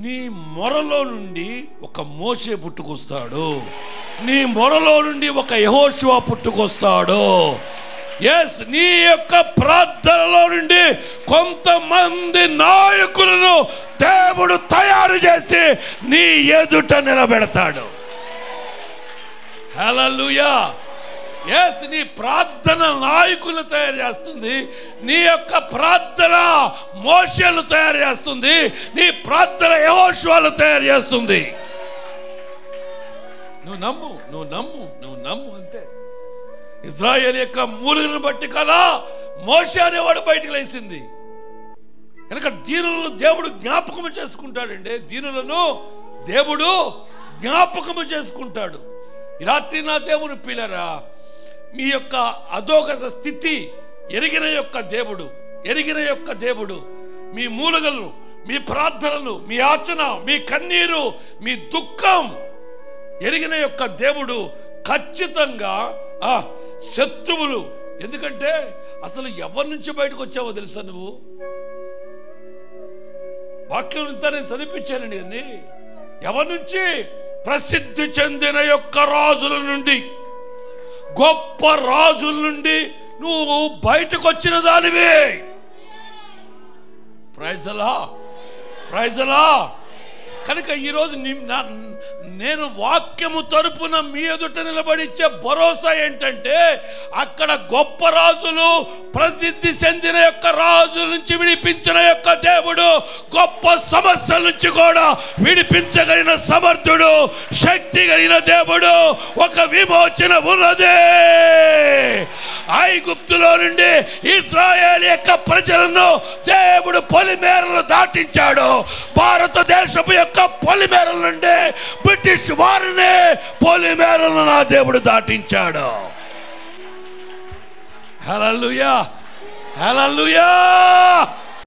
నీ మొరలో నుండి ఒక మోషే పుట్టుకొస్తాడు, నీ మొరలో నుండి ఒక యెహోషువ పుట్టుకొస్తాడు. ఎస్, నీ యొక్క ప్రార్థనలో నుండి కొంతమంది నాయకులను దేవుడు తయారు చేసి నీ ఎదుట నిలబెడతాడు. హల్లెలూయా. ఎస్, నీ ప్రార్థన నాయకులను తయారు చేస్తుంది, నీ యొక్క ప్రార్థన మోషేలను తయారు చేస్తుంది, నీ ప్రార్థన యెహోషువను తయారు చేస్తుంది. నువ్వు నమ్ము, నువ్వు నమ్ము, నువ్వు నమ్ము, అంతే. ఇజ్రాయేల్ యొక్క మూలుగులను బట్టి కదా మోషే అనేవాడు బయటికి లేచింది. కనుక దీనులను దేవుడు జ్ఞాపకము చేసుకుంటాడండి. దీనులను దేవుడు జ్ఞాపకము చేసుకుంటాడు. ఈ రాత్రి నా దేవుని పిల్లరా, మీ యొక్క అధోగత స్థితి ఎరిగిన యొక్క దేవుడు మీ మూలుగలను, మీ ప్రార్థనలు, మీ యాచన, మీ కన్నీరు, మీ దుఃఖం ఎరిగిన యొక్క దేవుడు ఖచ్చితంగా శత్రువులు, ఎందుకంటే అసలు ఎవరి నుంచి బయటకు వచ్చావో తెలుసా నువ్వు? వాక్యం ఇంత నేను చదివించానండి. అన్ని ఎవరి నుంచి? ప్రసిద్ధి చెందిన యొక్క రాజుల నుండి, గొప్ప రాజుల నుండి నువ్వు బయటకు వచ్చిన దానివే. ప్రైజ్ లా. కనుక ఈరోజు నేను వాక్యము తరపున మీ ఎదుట నిలబడిచ్చే భరోసా ఏంటంటే, అక్కడ గొప్ప రాజులు, ప్రసిద్ధి చెందిన యొక్క రాజుల నుంచి విడిపించిన యొక్క దేవుడు గొప్ప సమస్యల నుంచి కూడా విడిపించగలిగిన సమర్థుడు, శక్తి కలిగిన దేవుడు. ఒక విమోచన ఉన్నదే. ఐగుప్తులో నుండి ఇశ్రాయేలు యొక్క ప్రజలను దేవుడు పొలిమేరలు దాటించాడు. భారతదేశపు యొక్క పొలిమేరల నుండి బ్రిటిష్ వారిని పొలిమేరలను నా దేవుడు దాటించాడు. హల్లెలూయా, హల్లెలూయా.